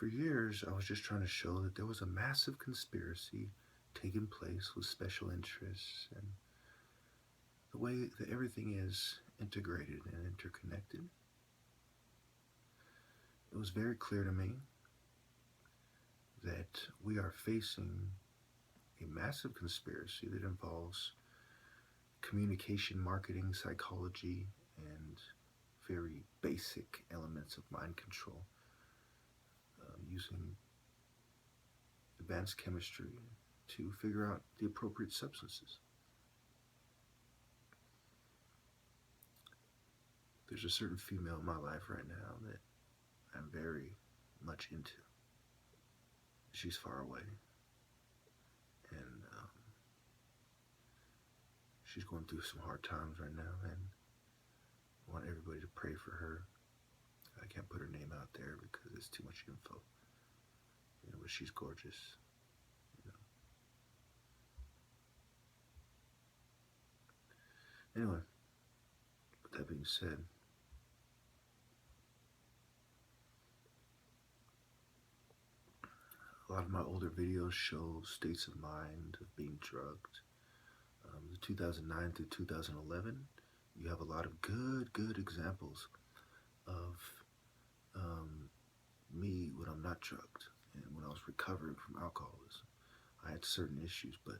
For years, I was just trying to show that there was a massive conspiracy taking place with special interests and the way that everything is integrated and interconnected. It was very clear to me that we are facing a massive conspiracy that involves communication, marketing, psychology, and very basic elements of mind control using advanced chemistry to figure out the appropriate substances. There's a certain female in my life right now that I'm very much into. She's far away, and she's going through some hard times right now, and I want everybody to pray for her. I can't put her name out there because it's too much info, but she's gorgeous. Anyway, with that being said, a lot of my older videos show states of mind of being drugged. The 2009 through 2011, you have a lot of good examples of me when I'm not drugged and when I was recovering from alcoholism. I had certain issues, but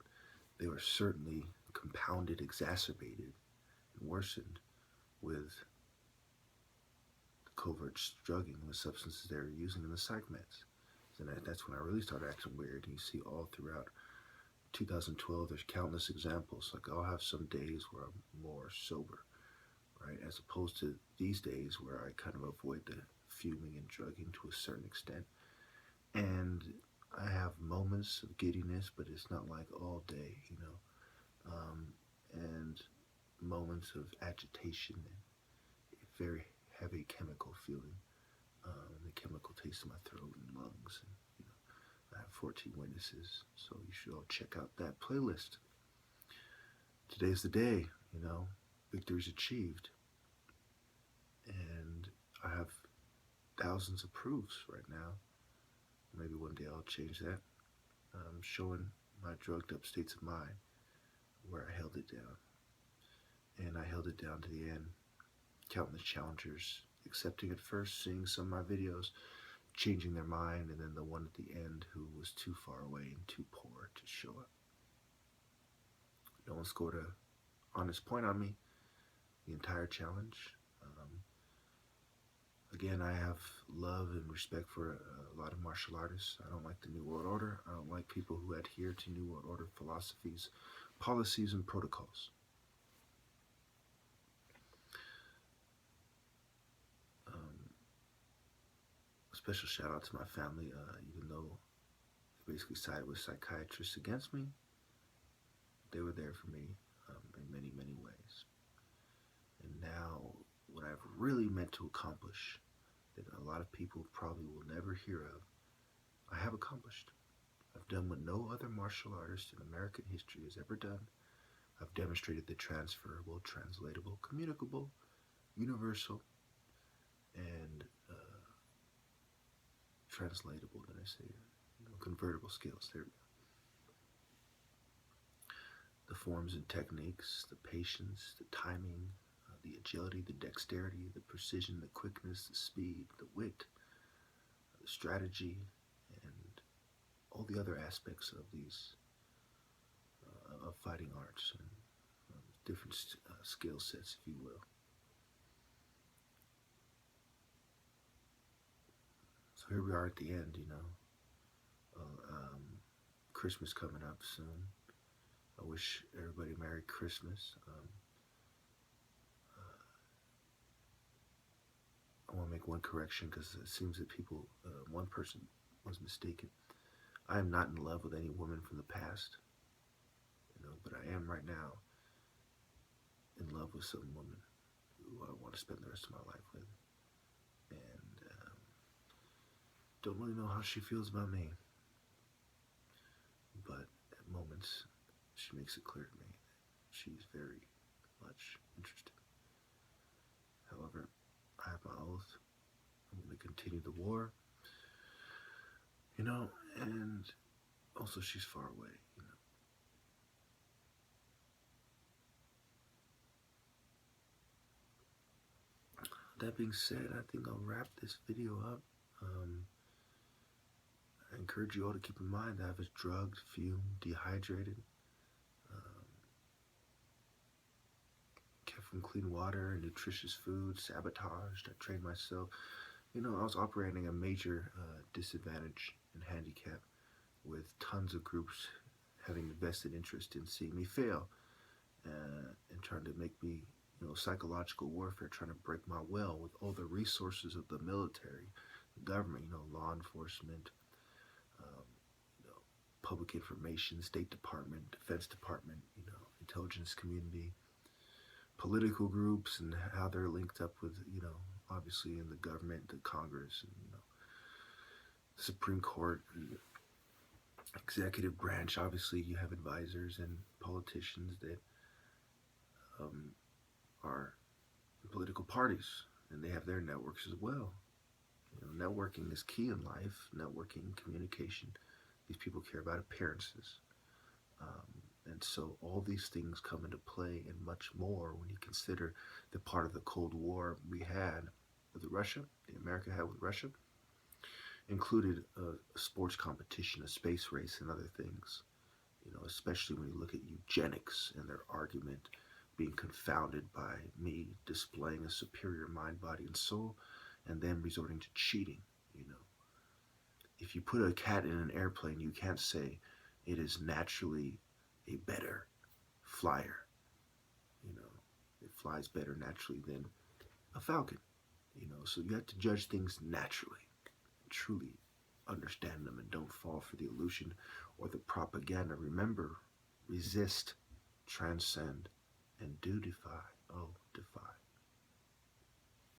they were certainly compounded, exacerbated, and worsened with the covert drugging and the substances they were using in the psych meds. And that's when I really started acting weird. And you see all throughout 2012, there's countless examples. Like I'll have some days where I'm more sober, right? As opposed to these days where I kind of avoid the fuming and drugging to a certain extent. And I have moments of giddiness, but it's not like all day, and moments of agitation and a very heavy chemical feeling, the chemical taste in my throat and lungs. And, I have 14 witnesses, so you should all check out that playlist. Today's the day, victory's achieved. And I have thousands of proofs right now. Maybe one day I'll change that. Showing my drugged up states of mind where I held it down. And I held it down to the end, counting the challengers, accepting at first, seeing some of my videos, changing their mind, and then the one at the end who was too far away and too poor to show up. No one scored a honest point on me the entire challenge. Again, I have love and respect for a lot of martial artists. I don't like the New World Order. I don't like people who adhere to New World Order philosophies, policies, and protocols. Special shout out to my family, even though they basically sided with psychiatrists against me, they were there for me in many ways. And now, what I've really meant to accomplish, that a lot of people probably will never hear of, I have accomplished. I've done what no other martial artist in American history has ever done. I've demonstrated the transferable, translatable, communicable, universal, and translatable, did I say? Convertible skills. There we go. The forms and techniques, the patience, the timing, the agility, the dexterity, the precision, the quickness, the speed, the wit, the strategy, and all the other aspects of these of fighting arts and different skill sets, if you will. So here we are at the end, Christmas coming up soon. I wish everybody Merry Christmas. I want to make one correction because it seems that one person was mistaken. I am not in love with any woman from the past, but I am right now in love with some woman who I want to spend the rest of my life with. And don't really know how she feels about me, but at moments she makes it clear to me that she's very much interested. However, I have my oath. I'm going to continue the war. you know, and also she's far away, you know. That being said, I think I'll wrap this video up. I encourage you all to keep in mind that I was drugged, fumed, dehydrated, um, kept from clean water and nutritious food, sabotaged. I trained myself. You know, I was operating a major disadvantage and handicap with tons of groups having a vested interest in seeing me fail and trying to make me, you know, psychological warfare, trying to break my will with all the resources of the military, the government, you know, law enforcement, um, you know, public information, State Department, Defense Department, you know, intelligence community, political groups, and how they're linked up with, you know, obviously in the government, the Congress, and, you know, the Supreme Court, and executive branch. Obviously, you have advisors and politicians that um, are in political parties, and they have their networks as well. You know, networking is key in life. Networking, communication. These people care about appearances. And so all these things come into play and much more when you consider the part of the Cold War we had with Russia, the America had with Russia, included a sports competition, a space race, and other things. You know, especially when you look at eugenics and their argument being confounded by me displaying a superior mind, body, and soul, and then resorting to cheating. You know, if you put a cat in an airplane, you can't say it is naturally a better flyer. You know, it flies better naturally than a falcon. You know, so you have to judge things naturally and truly understand them and don't fall for the illusion or the propaganda. Remember, resist, transcend, and do defy. Oh, defy.